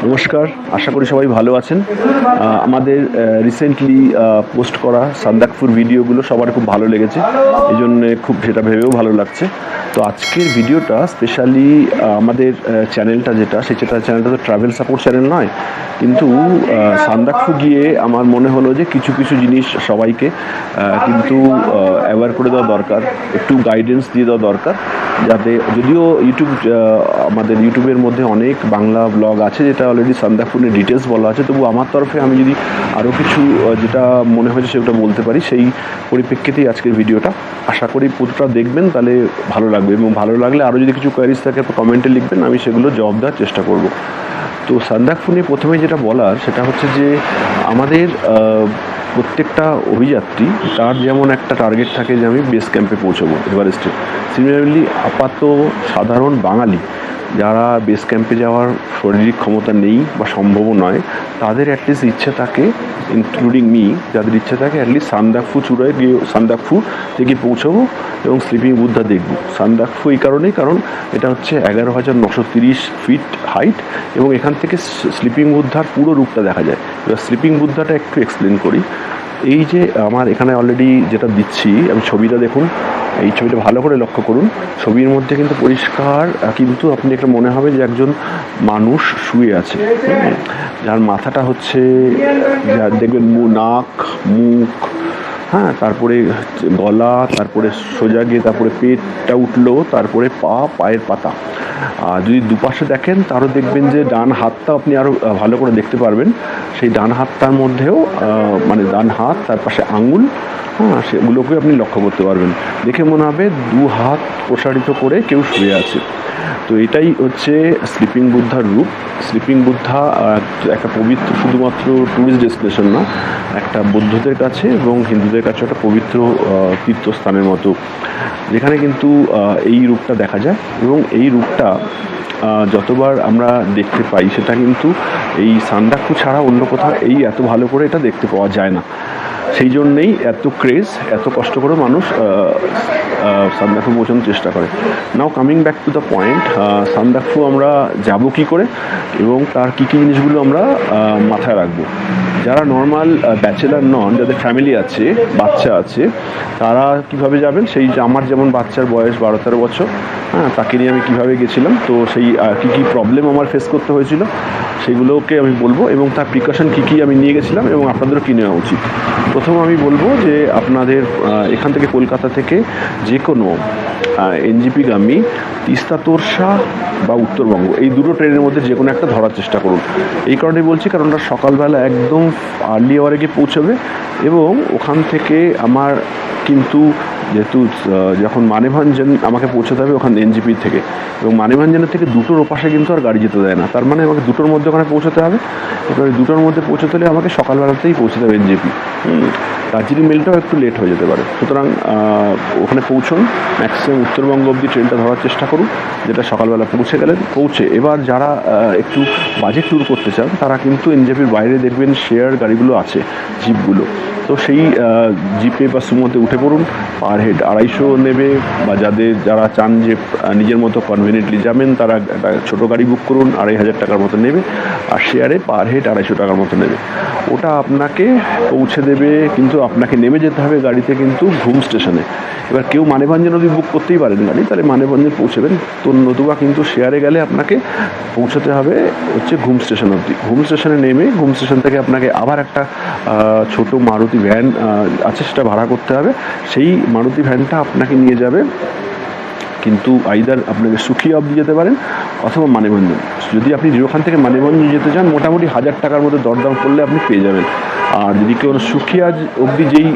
নমস্কার, আশা করি সবাই ভালো আছেন। আমাদের রিসেন্টলি পোস্ট করা সান্দাকফুর ভিডিওগুলো সবার খুব ভালো লেগেছে, এই জন্যে খুব সেটা ভেবেও ভালো লাগছে। তো আজকের ভিডিওটা স্পেশালি আমাদের চ্যানেলটা চ্যানেলটা তো ট্রাভেল সাপোর্ট চ্যানেল নয়, কিন্তু সান্দাকফু গিয়ে আমার মনে হলো যে কিছু কিছু জিনিস সবাইকে কিন্তু অ্যাওয়ার করে দেওয়া দরকার, একটু গাইডেন্স দিয়ে দেওয়া দরকার, যাতে যদিও আমাদের ইউটিউবের মধ্যে অনেক বাংলা ব্লগ আছে যেটা অলরেডি সান্দাকফুরের ডিটেলস বলা আছে, তবু আমার তরফে আমি যদি আরও কিছু যেটা মনে হয়েছে সেটা বলতে পারি, সেই পরিপ্রেক্ষিতেই আজকের ভিডিওটা। আশা করি পুরোটা দেখবেন, তাহলে ভালো লাগবে, এবং ভালো লাগলে আরও যদি কিছু কোয়ারিজ থাকে কমেন্টে লিখবেন, আমি সেগুলো জবাব দেওয়ার চেষ্টা করব। তো সান্দাকফু নিয়ে প্রথমে যেটা বলার সেটা হচ্ছে যে আমাদের প্রত্যেকটা অভিযাত্রী তার যেমন একটা টার্গেট থাকে যে আমি বেস ক্যাম্পে পৌঁছবো এভারেস্টে, সিমিলারলি আপাত সাধারণ বাঙালি যারা বেস ক্যাম্পে যাওয়ার শারীরিক ক্ষমতা নেই বা সম্ভবও নয়, তাদের অ্যাটলিস্ট ইচ্ছে থাকে, ইনক্লুডিং মি, যাদের ইচ্ছে থাকে অ্যাটলিস্ট সান্দাকফু চূড়ায় গিয়ে সান্দাকফু থেকে পৌঁছবো এবং স্লিপিং বুদ্ধা দেখব। সান্দাকফু এই কারণেই, কারণ এটা হচ্ছে 11,930 ফিট হাইট, এবং এখান থেকে স্লিপিং বুদ্ধার পুরো রূপটা দেখা যায়। এবার স্লিপিং বুদ্ধাটা একটু এক্সপ্লেন করি। এই যে আমার এখানে অলরেডি যেটা দিচ্ছি, আমি ছবিটা দেখুন, এই ছবিটা ভালো করে লক্ষ্য করুন। ছবির মধ্যে কিন্তু পরিষ্কার, কিন্তু আপনি একটা মনে হবে যে একজন মানুষ শুয়ে আছে, যার মাথাটা হচ্ছে, যার দেখবেন নাক, মুখ, হ্যাঁ, তারপরে গলা, তারপরে সোজা গিয়ে তারপরে পেটটা উঠলো, তারপরে পায়ের পাতা। আর যদি দুপাশে দেখেন তারও দেখবেন যে ডান হাতটা আপনি আরও ভালো করে দেখতে পারবেন। সেই ডান হাতটার মধ্যেও মানে ডান হাত, তার পাশে আঙুল, হ্যাঁ, সেগুলোকে আপনি লক্ষ্য করতে পারবেন। দেখে মনে হবে দু হাত প্রসারিত করে কেউ শুয়ে আছে। তো এটাই হচ্ছে স্লিপিং বুদ্ধার রূপ। স্লিপিং বুদ্ধা একটা পবিত্র, শুধুমাত্র ট্যুরিস্ট ডেস্টিনেশন না, একটা বৌদ্ধদের কাছে এবং হিন্দুদের কাছে একটা পবিত্র তীর্থস্থানের মতো, যেখানে কিন্তু এই রূপটা দেখা যায়। এবং এই রূপটা যতবার আমরা দেখতে পাই, সেটা কিন্তু এই সান্দাকফু ছাড়া অন্য কোথাও এই এত ভালো করে এটা দেখতে পাওয়া যায় না। সেই জন্যেই এত ক্রেজ, এত কষ্ট করে মানুষ সান্দাকফু পৌঁছানোর চেষ্টা করে। নাও coming back to the point, Sandakphu আমরা যাব কী করে এবং তার কী কী জিনিসগুলো আমরা মাথায় রাখবো। যারা নর্মাল ব্যাচেলার নন, যাদের ফ্যামিলি আছে, বাচ্চা আছে, তারা কিভাবে যাবেন, সেই আমার যেমন বাচ্চার বয়স 12-13 বছর, হ্যাঁ, তাকে নিয়ে আমি কীভাবে গেছিলাম, তো সেই কী কী প্রবলেম আমার ফেস করতে হয়েছিল সেগুলোকে আমি বলবো, এবং তার প্রিকশন কী কী আমি নিয়ে গেছিলাম এবং আপনাদেরও কী নেওয়া উচিত। প্রথম আমি বলবো যে আপনাদের এখান থেকে, কলকাতা থেকে যে কোনো এনজিপিগামী তিস্তা তোরসা বা উত্তরবঙ্গ, এই দুটো ট্রেনের মধ্যে যে কোনো একটা ধরার চেষ্টা করুন। এই কারণে বলছি, কারণ ওটা সকালবেলা একদম আর্লি আওয়ারে গিয়ে পৌঁছবে, এবং ওখান থেকে আমার কিন্তু যেহেতু যখন মানেভঞ্জন আমাকে পৌঁছতে হবে ওখানে এনজিপি থেকে, এবং মানেভঞ্জনের থেকে দুটোর ওপাশে কিন্তু আর গাড়ি যেতে দেয় না, তার মানে আমাকে দুটোর মধ্যে ওখানে পৌঁছতে হবে। এবারে দুটোর মধ্যে পৌঁছতে হলে আমাকে সকালবেলাতেই পৌঁছতে হবে এনজিপি। দার্জিলিং মেলটাও একটু লেট হয়ে যেতে পারে, সুতরাং ওখানে পৌঁছুন, ম্যাক্সিমাম উত্তরবঙ্গ অবধি ট্রেনটা ধরার চেষ্টা করুন, যেটা সকালবেলা পৌঁছে। এবার যারা একটু বাজেট ট্যুর করতে চান, তারা কিন্তু এনজেপির বাইরে দেখবেন শেয়ার গাড়িগুলো আছে, জিপগুলো, তো সেই জিপে বা সুমোতে উঠে পড়ুন। পার হেড 250 নেবে, বা যারা চান যে নিজের মতো কনভিনিয়েন্টলি যাবেন, তারা একটা ছোটো গাড়ি বুক করুন, 2500 টাকার মতো নেবে, আর শেয়ারে পার হেড 250 টাকার মতো নেবে। ওটা আপনাকে পৌঁছে দেবে, কিন্তু আপনাকে নেমে যেতে হবে গাড়িতে কিন্তু ঘুম স্টেশনে। এবার কেউ মানেভঞ্জন অবধি বুক করতেই পারেন গাড়ি, তাহলে মানেভঞ্জন পৌঁছবেন, তো নতুবা কিন্তু শেয়ারে গেলে আপনাকে পৌঁছতে হবে হচ্ছে ঘুম স্টেশন অবধি। ঘুম স্টেশনে নেমে ঘুম স্টেশন থেকে আপনাকে আবার একটা ছোটো মারুতি ভ্যান আছে, সেটা ভাড়া করতে হবে। সেই মারুতি ভ্যানটা আপনাকে নিয়ে যাবে কিন্তু আইদার আপনাকে সুখিয়া অবধি যেতে পারেন অথবা মানেভঞ্জন। যদি আপনি ওখান থেকে মানেভঞ্জন যেতে চান, মোটামুটি 1000 টাকার মধ্যে দরদাম করলে আপনি পেয়ে যাবেন। আর যদি কেউ সুখিয়া অবধি যেই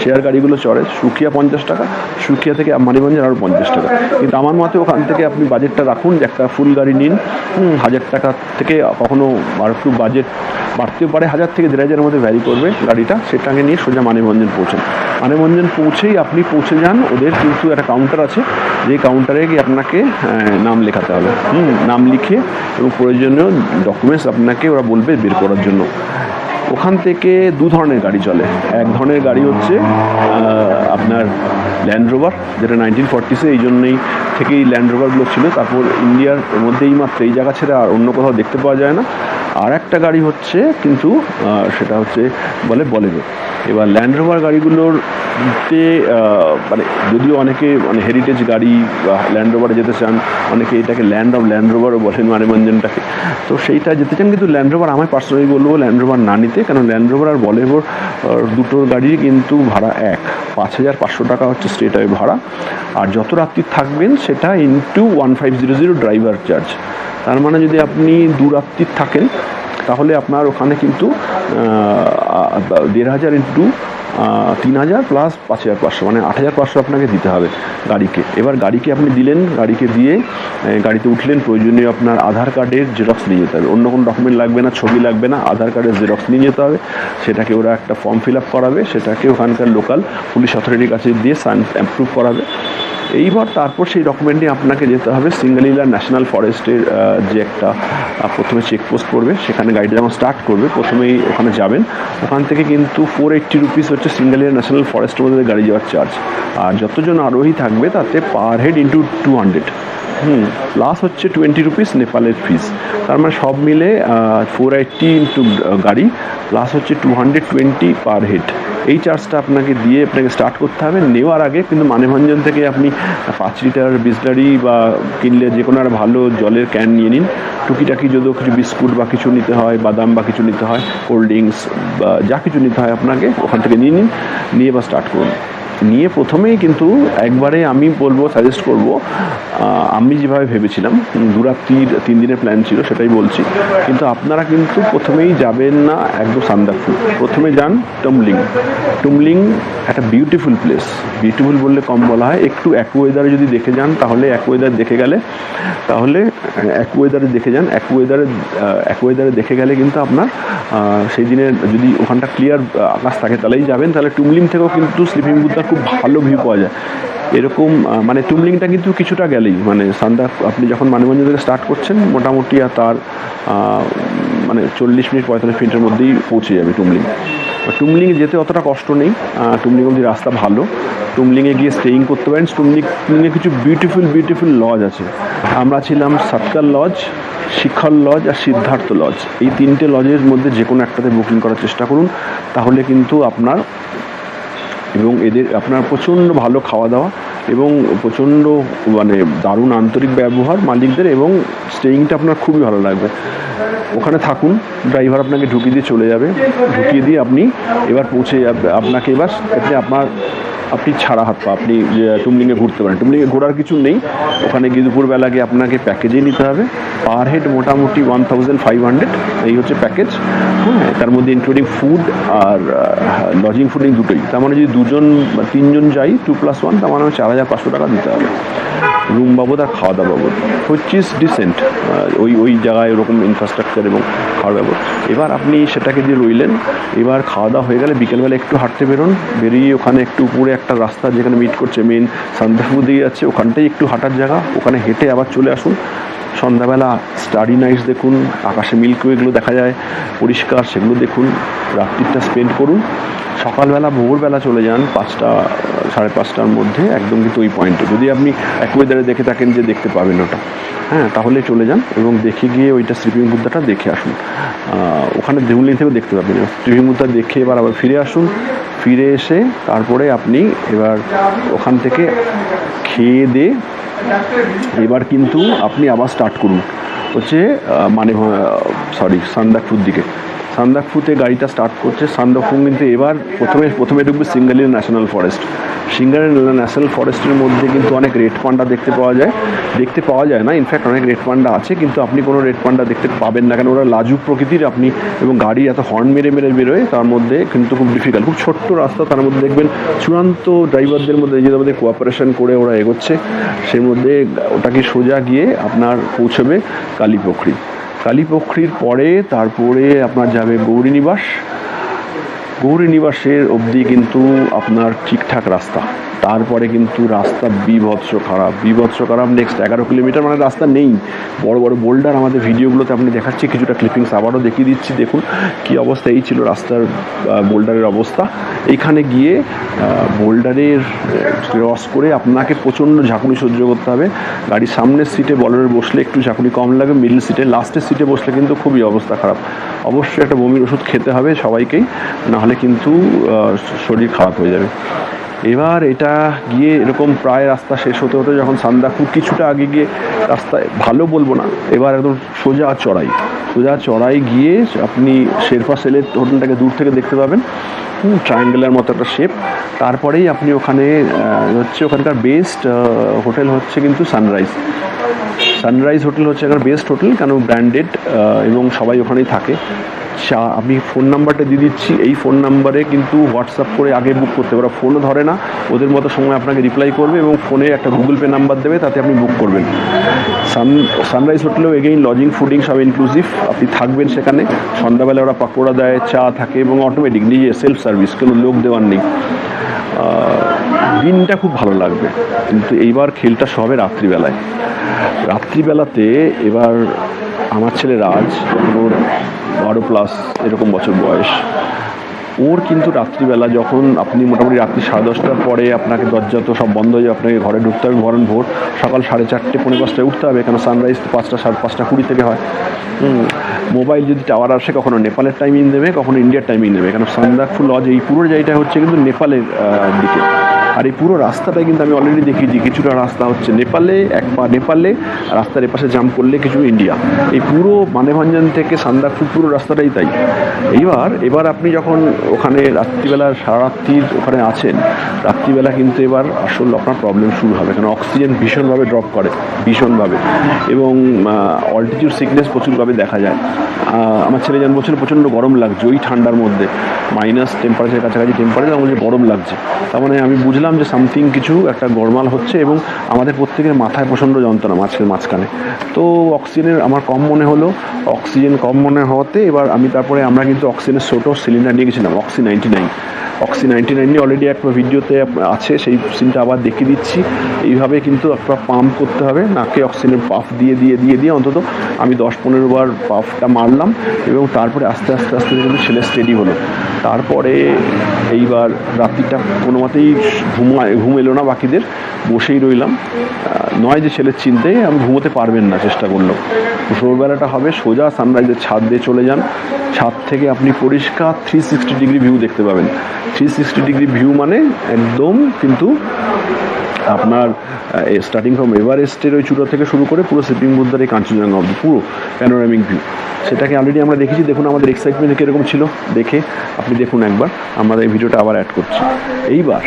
শেয়ার গাড়িগুলো চড়ে, সুখিয়া 50 টাকা, সুখিয়া থেকে মানেভঞ্জন আরও 50 টাকা। কিন্তু আমার মতে ওখান থেকে আপনি বাজেটটা রাখুন, যে একটা ফুল গাড়ি নিন, 1000 টাকা থেকে, কখনো আর একটু বাজেট বাড়তেও পারে, 1000 থেকে 1500-এর মধ্যে ভ্যারি করবে গাড়িটা, সেটাকে নিয়ে সোজা মানেভঞ্জন পৌঁছান। মানেভঞ্জন পৌঁছেই আপনি পৌঁছে যান, ওদের কিন্তু একটা কাউন্টার আছে, যে কাউন্টারে গিয়ে আপনাকে নাম লেখাতে হবে, নাম লিখে এবং প্রয়োজনীয় ডকুমেন্টস আপনাকে ওরা বলবে বের করার জন্য। ওখান থেকে দু ধরনের গাড়ি চলে। এক ধরনের গাড়ি হচ্ছে আপনার ল্যান্ড রোভার, যেটা 1940-এ এই জন্যই থেকেই ল্যান্ড রোভারগুলো ছিল। তারপর ইন্ডিয়ার মধ্যেই মাত্র এই জায়গা ছেড়ে আর অন্য কোথাও দেখতে পাওয়া যায় না। আর একটা গাড়ি হচ্ছে কিন্তু সেটা হচ্ছে বলে বলেরো। এবার ল্যান্ড রোভার গাড়িগুলোর মানে যদিও অনেকে মানে হেরিটেজ গাড়ি বা ল্যান্ড রোভারে যেতে চান, অনেকে এটাকে ল্যান্ড অফ ল্যান্ড রোভারও বলেন মানেভঞ্জনটাকে, তো সেইটা যেতে চান। কিন্তু ল্যান্ড রোভার আমি পার্সোনালি বলবো ল্যান্ড রোভার না নিতে, কারণ ল্যান্ড রোভার আর বলেরোর দুটোর গাড়ির কিন্তু ভাড়া এক, 5,500 টাকা হচ্ছে স্ট্রেট ওয়ে ভাড়া। আর যত রাত্রি থাকবেন সেটা ইন্টু 1500 ড্রাইভার চার্জ। তার মানে যদি আপনি 2 রাত্রি থাকেন তাহলে আপনার ওখানে কিন্তু 1,500 ইন্টু 3,000 প্লাস 5,500, মানে 8,500 আপনাকে দিতে হবে গাড়িকে। এবার গাড়িকে আপনি দিলেন, গাড়িকে দিয়ে গাড়িতে উঠলেন, প্রয়োজনীয় আপনার আধার কার্ডের জেরক্স নিয়ে যেতে হবে, অন্য কোনো ডকুমেন্ট লাগবে না, ছবি লাগবে না, আধার কার্ডের জেরক্স নিয়ে যেতে হবে। সেটাকে ওরা একটা ফর্ম ফিল আপ করাবে, সেটাকে ওখানকার লোকাল পুলিশ অথরিটির কাছে দিয়ে সাইন অ্যাপ্রুভ করাবে। এইবার তারপর সেই ডকুমেন্টে আপনাকে যেতে হবে সিঙ্গালিলা ন্যাশনাল ফরেস্টের যে একটা প্রথমে চেকপোস্ট পড়বে, সেখানে গাড়িটা যখন স্টার্ট করবে প্রথমেই ওখানে যাবেন। ওখান থেকে কিন্তু 480 রুপিস হচ্ছে সিঙ্গালিলা ন্যাশনাল ফরেস্টের মধ্যে গাড়ি যাওয়ার চার্জ। আর যতজন আরোহী থাকবে তাতে পার হেড ইন্টু 200 প্লাস হচ্ছে 20 রুপিস নেপালের ফিস। তার মানে সব মিলে 480 ইন্টু গাড়ি প্লাস হচ্ছে 220 পার হেড। এই চার্জটা আপনাকে দিয়ে আপনাকে স্টার্ট করতে হবে। নেওয়ার আগে কিন্তু মানেভঞ্জন থেকে আপনি 5 লিটার বিসলারি বা কিনলে যে কোনো একটা ভালো জলের ক্যান নিয়ে নিন। টুকিটাকি যদিও কিছু বিস্কুট বা কিছু নিতে হয়, বাদাম বা কিছু নিতে হয়, কোল্ড ড্রিঙ্কস বা যা কিছু নিতে হয় আপনাকে ওখান থেকে নিয়ে নিন, নিয়ে বা স্টার্ট করুন। নিয়ে প্রথমেই কিন্তু একবারে আমি বলবো, সাজেস্ট করব, আমি যেভাবে ভেবেছিলাম 2 রাত্রির 3 দিনের প্ল্যান ছিল সেটাই বলছি, কিন্তু আপনারা কিন্তু প্রথমেই যাবেন না একদম সান্দাকফু, প্রথমে যান টুমলিং। টুমলিং একটা বিউটিফুল প্লেস, বিউটিফুল বললে কম বলা হয়। একটু অ্যাকুয়েদারে যদি দেখে যান তাহলে অ্যাকুয়েদার দেখে গেলে অ্যাকুয়েদারে দেখে গেলে কিন্তু আপনার সেই দিনের যদি ওখানটা ক্লিয়ার আকাশ থাকে তাহলেই যাবেন। তাহলে টুমলিং থেকেও কিন্তু স্লিপিং বুথটা খুব ভালো ভিউ পাওয়া যায়। এরকম মানে টুমলিংটা কিন্তু কিছুটা গেলেই, মানে আপনি যখন মানেভঞ্জন থেকে স্টার্ট করছেন মোটামুটি আর তার মানে 40 মিনিট 45 মিনিটের মধ্যেই পৌঁছে যাবে টুমলিং। টুমলিংয়ে যেতে অতটা কষ্ট নেই, টুমলিং অবধি রাস্তা ভালো। টুমলিংয়ে গিয়ে স্টেইং করতে পারেন। টুমলিংয়ে কিছু বিউটিফুল লজ আছে। আমরা ছিলাম সৎকার লজ, শিখর লজ আর সিদ্ধার্থ লজ। এই 3টে লজের মধ্যে যে কোনো একটাতে বুকিং করার চেষ্টা করুন, তাহলে কিন্তু আপনার আপনার প্রচণ্ড ভালো খাওয়া দাওয়া এবং প্রচণ্ড মানে দারুণ আন্তরিক ব্যবহার মালিকদের, এবং স্টেইংটা আপনার খুবই ভালো লাগবে। ওখানে থাকুন, ড্রাইভার আপনাকে ঢুকিয়ে দিয়ে চলে যাবে, ঢুকিয়ে দিয়ে আপনি এবার পৌঁছে যাবে। আপনাকে এবার এতে আপনি ছাড়া হাত পা আপনি টুমলিংয়ে ঘুরতে পারেন। টুমলিংয়ে ঘোরার কিছু নেই, ওখানে গিয়ে দুপুরবেলা গিয়ে আপনাকে প্যাকেজেই নিতে হবে। পার হেড মোটামুটি 1500, এই হচ্ছে প্যাকেজ। হ্যাঁ, তার মধ্যে ইনক্লুডিং ফুড আর লজিং ফুডিং দুটোই। তার মানে যদি 2জন বা 3জন যাই 2+1, তার মানে 4,500 টাকা দিতে হবে রুম বাবদ আর খাওয়া দাওয়া বাবদ, হুইচ ইজ ডিসেন্ট ওই জায়গায় ওরকম ইনফ্রাস্ট্রাকচার এবং খাওয়ার বাবদ। এবার আপনি সেটাকে দিয়ে রইলেন। এবার খাওয়া দাওয়া হয়ে গেলে বিকেলবেলা একটু হাঁটতে বেরোন, বেরিয়ে ওখানে একটু উপরে একটা রাস্তা যেখানে মিট করছে মেন সান্দাকফু দিয়ে যাচ্ছে, ওখানটাই একটু হাঁটার জায়গা, ওখানে হেঁটে আবার চলে আসুন। সন্ধ্যাবেলা স্টারি নাইটস দেখুন, আকাশে মিল্কওয়েগুলো দেখা যায় পরিষ্কার, সেগুলো দেখুন, রাত্রিটা স্পেন্ড করুন। সকালবেলা ভোরবেলা চলে যান 5টা 5:30টার মধ্যে একদম কিন্তু ওই পয়েন্টে। যদি আপনি অ্যাকুয়েদারে দেখে থাকেন যে দেখতে পাবেন ওটা, হ্যাঁ, তাহলে চলে যান এবং দেখে গিয়ে ওইটা স্লিপিং বুথটা দেখে আসুন। ওখানে দেউলিং থেকেও দেখতে পাবেন। স্লিপিং বুথটা দেখে এবার আবার ফিরে আসুন। ফিরে এসে তারপরে আপনি এবার ওখান থেকে খেয়ে দিয়ে এবার কিন্তু আপনি আবার স্টার্ট করুন হচ্ছে সান্দাকফুর দিকে। সান্দাকফুতে গাড়িটা স্টার্ট করছে। সান্দাকফু কিন্তু এবার প্রথমে ঢুকবে Singalila national forest. Singalila national ফরেস্টের মধ্যে কিন্তু অনেক রেড পান্ডা দেখতে পাওয়া যায় না, ইনফ্যাক্ট অনেক রেড পান্ডা আছে, কিন্তু আপনি কোনো রেড পান্ডা দেখতে পাবেন না, কারণ ওরা লাজুক প্রকৃতির। আপনি এবং গাড়ি এত হর্ন মেরে বেরোয়, তার মধ্যে কিন্তু খুব ডিফিকাল্ট, খুব ছোট্ট রাস্তা, তার মধ্যে দেখবেন চূড়ান্ত ড্রাইভারদের মধ্যে নিজেদের মধ্যে কোঅপারেশন করে ওরা এগোচ্ছে। সেই মধ্যে ওটাকে সোজা গিয়ে আপনার পৌঁছবে কালীপোখরি। কালীপোখরির পরে তারপরে আপনার যাবে গৌরী নিবাস। গৌরীনিবাসের অবধি কিন্তু আপনার ঠিকঠাক রাস্তা, তারপরে কিন্তু রাস্তা বিভৎস খারাপ। নেক্সট 11 কিলোমিটার মানে রাস্তা নেই, বড় বড় বোল্ডার। আমাদের ভিডিওগুলোতে আপনি দেখাচ্ছি কিছুটা ক্লিপিংস, আবারও দেখিয়ে দিচ্ছি, দেখুন কি অবস্থা। এই ছিল রাস্তার বোল্ডারের অবস্থা। এইখানে গিয়ে বোল্ডারের ক্রস করে আপনাকে প্রচণ্ড ঝাঁকুনি সহ্য করতে হবে। গাড়ির সামনের সিটে বলরে বসলে একটু ঝাঁকুনি কম লাগে, মিডল সিটে, লাস্টের সিটে বসলে কিন্তু খুবই অবস্থা খারাপ। অবশ্যই একটা বমির ওষুধ খেতে হবে সবাইকেই, নাহলে কিন্তু শরীর খারাপ হয়ে যাবে। এবার এটা গিয়ে এরকম প্রায় রাস্তা শেষ হতে হতে যখন সান্দাকফু কিছুটা আগে গিয়ে রাস্তায় ভালো বলবো না, এবার একদম সোজা চড়াই গিয়ে আপনি শেরপা সেলের হোটেলটাকে দূর থেকে দেখতে পাবেন, ট্রায়াঙ্গেলের মতো একটা শেপ। তারপরেই আপনি ওখানে ওখানকার বেস্ট হোটেল হচ্ছে কিন্তু সানরাইজ হোটেল হচ্ছে এখানে বেস্ট হোটেল, কেন ব্র্যান্ডেড এবং সবাই ওখানেই থাকে। আমি ফোন নাম্বারটা দিয়ে দিচ্ছি, এই ফোন নাম্বারে কিন্তু হোয়াটসঅ্যাপ করে আগে বুক করতে পারো। ফোনও ধরে না, ওদের মতো সময় আপনাকে রিপ্লাই করবে এবং ফোনে একটা গুগল পে নাম্বার দেবে, তাতে আপনি বুক করবেন। সানরাইজ হোটেলেও এগেইন লজিং ফুডিং সব ইনক্লুসিভ, আপনি থাকবেন সেখানে। সন্ধ্যাবেলা ওরা পাকোড়া দেয়, চা থাকে এবং অটোমেটিক নিজে সেলফ সার্ভিস, কোনো লোক দেওয়ার নেই। দিনটা খুব ভালো লাগবে, কিন্তু এইবার খেলটা সবে রাত্রিবেলাতে। এবার আমার ছেলে রাজ, যখন ওর 12+ এরকম বছর বয়স, ওর কিন্তু রাত্রিবেলা যখন আপনি মোটামুটি রাত্রি 10:30টার পরে আপনাকে দরজা তো সব বন্ধ হয়ে যাবে, আপনাকে ঘরে ঢুকতে হবে ভোর সকাল 4:30 পৌনে 5টায় উঠতে হবে, কেন সানরাইজ তো 5টা 5:20 থেকে হয়। মোবাইল যদি টাওয়ার আসে, কখনো নেপালের টাইমিং দেবে, কখনো ইন্ডিয়ার টাইমিং দেবে, কেন সান্দাকফু লজ এই পুরো জায়গাটা হচ্ছে কিন্তু নেপালের দিকে। আর এই পুরো রাস্তাটাই কিন্তু আমি অলরেডি দেখিয়েছি, কিছুটা রাস্তা হচ্ছে নেপালে, এক পা নেপালে, রাস্তার এপাশে জাম্প করলে কিছু ইন্ডিয়া। এই পুরো মানেভঞ্জন থেকে সান্দাকফু পুরো রাস্তাটাই তাই। এবার আপনি যখন ওখানে রাত্রিবেলা সারা রাত্রির ওখানে আছেন, রাত্রিবেলা কিন্তু এবার আসলে আপনার প্রবলেম শুরু হবে, কারণ অক্সিজেন ভীষণভাবে ড্রপ করে, এবং অল্টিটিউড সিকনেস প্রচুরভাবে দেখা যায়। আমার ছেলে যেন বলছিল প্রচণ্ড গরম লাগছে ওই ঠান্ডার মধ্যে, মাইনাস টেম্পারেচার কাছাকাছি টেম্পারেচার, আমার গরম লাগছে। তার মানে আমি বুঝলাম যে সামথিং কিছু একটা গরমাল হচ্ছে, এবং আমাদের প্রত্যেকের মাথায় প্রচণ্ড যন্ত্রণা মাঝখানে। তো অক্সিজেনের আমার কম মনে হলো, অক্সিজেন কম মনে হওয়াতে এবার তারপরে আমরা কিন্তু অক্সিজেনের ছোট সিলিন্ডার নিয়ে গেছিলাম, অক্সি 99 নিয়ে অলরেডি একটা ভিডিওতে আছে, সেই সিনটা আবার দেখিয়ে দিচ্ছি। এইভাবে কিন্তু একটা পাম্প করতে হবে, নাকে অক্সিজেনের পাফ দিয়ে অন্তত আমি 10-15 বার পাফটা মারলাম, এবং তারপরে আস্তে কিন্তু ছেলে স্টেডি হলো। তারপরে এইবার রাত্রিটা কোনো মতেই ঘুম এলো না, বাকিদের বসেই রইলাম। নয় যে ছেলের চিন্তায় আমি ঘুমোতে পারবেন না, চেষ্টা করলো। ভোরবেলাটা হবে, সোজা সানরাইজের ছাদ দিয়ে চলে যান, ছাদ থেকে আপনি পরিষ্কার 360 ডিগ্রি ভিউ দেখতে পাবেন। 360 ডিগ্রি ভিউ মানে একদম কিন্তু আপনার স্টার্টিং ফ্রম এভারেস্টের ওই চূড়া থেকে শুরু করে পুরো সিপিং বুদ্ধার এই কাঞ্চনজঙ্ঘা অবধি পুরো প্যানোরামিক ভিউ। সেটাকে অলরেডি আমরা দেখেছি, দেখুন আমাদের এক্সাইটমেন্ট কীরকম ছিল, দেখে আপনি দেখুন একবার। আমরা এই ভিডিওটা আবার অ্যাড করছি। এইবার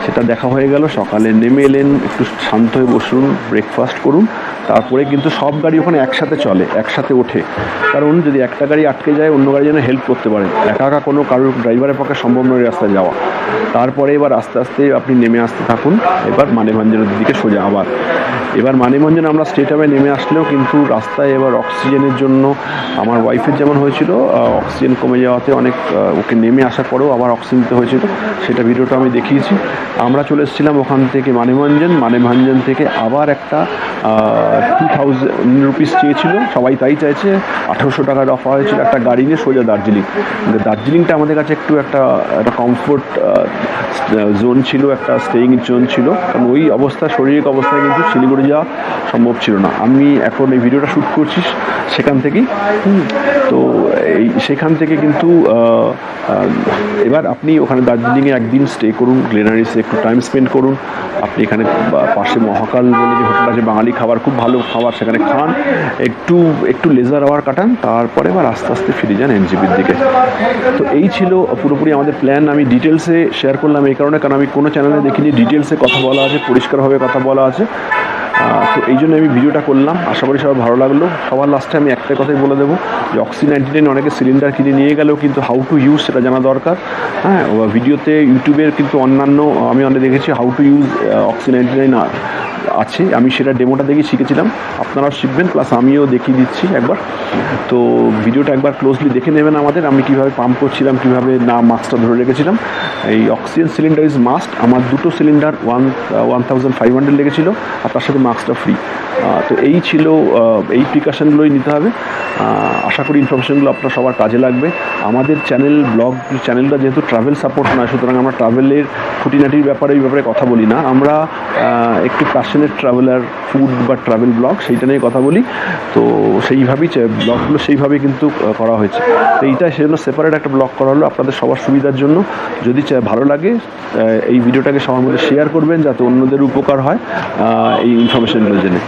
সেটা দেখা হয়ে গেল, সকালে নেমে এলেন, একটু শান্ত হয়ে বসুন, ব্রেকফাস্ট করুন। তারপরে কিন্তু সব গাড়ি ওখানে একসাথে চলে, একসাথে ওঠে, কারণ যদি একটা গাড়ি আটকে যায় অন্য গাড়ি যেন হেল্প করতে পারে। একা কোনো কারোর ড্রাইভারের পক্ষে সম্ভব নয় রাস্তায় যাওয়া। তারপরে এবার আস্তে আস্তে আপনি নেমে আসতে থাকুন, এবার মানেভঞ্জনের দিকে সোজা। এবার মানেভঞ্জন আমরা স্টেটআপে নেমে আসলেও কিন্তু রাস্তায় এবার অক্সিজেনের জন্য আমার ওয়াইফের যেমন হয়েছিল, অক্সিজেন কমে যাওয়াতে অনেক ওকে নেমে আসার পরেও আবার অক্সিজেন নিতে হয়েছিল, সেটা ভিডিওটা আমি দেখিয়েছি। আমরা চলে এসেছিলাম ওখান থেকে মানেভঞ্জন থেকে আবার একটা 2000 রুপিস চেয়েছিল, সবাই তাই চাইছে, 1800 টাকার অফার হয়েছিল একটা গাড়ি নিয়ে সোজা দার্জিলিংটা আমাদের কাছে একটা কমফোর্ট জোন ছিল, একটা স্টেইং জোন ছিল, কারণ ওই অবস্থা, শারীরিক অবস্থায় কিন্তু শিলিগুড়ি যাওয়া সম্ভব ছিল না। আমি এখন এই ভিডিওটা শ্যুট করছি সেখান থেকেই। তো সেখান থেকে কিন্তু এবার আপনি ওখানে দার্জিলিংয়ে একদিন স্টে করুন, গ্লেনারিসে একটু টাইম স্পেন্ড করুন। আপনি এখানে পাশে মহাকাল বলে যে হোটেল আছে, বাঙালি খাবার, খুব ভালো খাবার, সেখানে খান, একটু লেজার আওয়ার কাটান, তারপরে এবার আস্তে আস্তে ফিরে যান এনজেপির দিকে। তো এই ছিল পুরোপুরি আমাদের প্ল্যান। আমি ডিটেলসে শেয়ার করলাম এই কারণে, কারণ আমি কোনো চ্যানেলে দেখিনি ডিটেলসে কথা বলা আছে, পরিষ্কারভাবে কথা বলা আছে। তো এই জন্য আমি ভিডিওটা করলাম, আশা করি সবার ভালো লাগলো। সবার লাস্টে আমি একটা কথাই বলে দেবো যে অক্সি 99 অনেকে সিলিন্ডার কিনে নিয়ে গেলেও কিন্তু হাউ টু ইউজ সেটা জানা দরকার। হ্যাঁ, ভিডিওতে ইউটিউবের কিন্তু অন্যান্য আমি অনেক দেখেছি হাউ টু ইউজ অক্সি 99 আছে, আমি সেটা ডেমোটা দেখে শিখেছিলাম, আপনারাও শিখবেন, প্লাস আমিও দেখিয়ে দিচ্ছি একবার। তো ভিডিওটা একবার ক্লোজলি দেখে নেবেন আমাদের, আমি কীভাবে পাম্প করছিলাম, কীভাবে না মাস্কটা ধরে রেখেছিলাম। এই অক্সিজেন সিলিন্ডার ইজ মাস্ট। আমার 2টো সিলিন্ডার 1500 লেগেছিলো, আর তার সাথে মাস্কটা ফ্রি। তো এই ছিল, এই প্রিকশনগুলোই নিতে হবে। আশা করি ইনফরমেশনগুলো আপনার সবার কাজে লাগবে। আমাদের ব্লগ চ্যানেলটা যেহেতু ট্রাভেল সাপোর্ট নয়, সুতরাং আমরা ট্রাভেলের খুঁটিনাটির ব্যাপারে এই ব্যাপারে কথা বলি না। আমরা একটু প্যাশনেট ট্রাভেলার, ফুড বা ট্রাভেল ব্লগ সেইটা নিয়ে কথা বলি। তো সেইভাবেই ব্লগগুলো সেইভাবেই কিন্তু করা হয়েছে। তো এইটা সেজন্য সেপারেট একটা ব্লগ করা হলো আপনাদের সবার সুবিধার জন্য। যদি ভালো লাগে এই ভিডিওটাকে সবার মধ্যে শেয়ার করবেন, যাতে অন্যদের উপকার হয় এই ইনফরমেশনগুলো জেনে।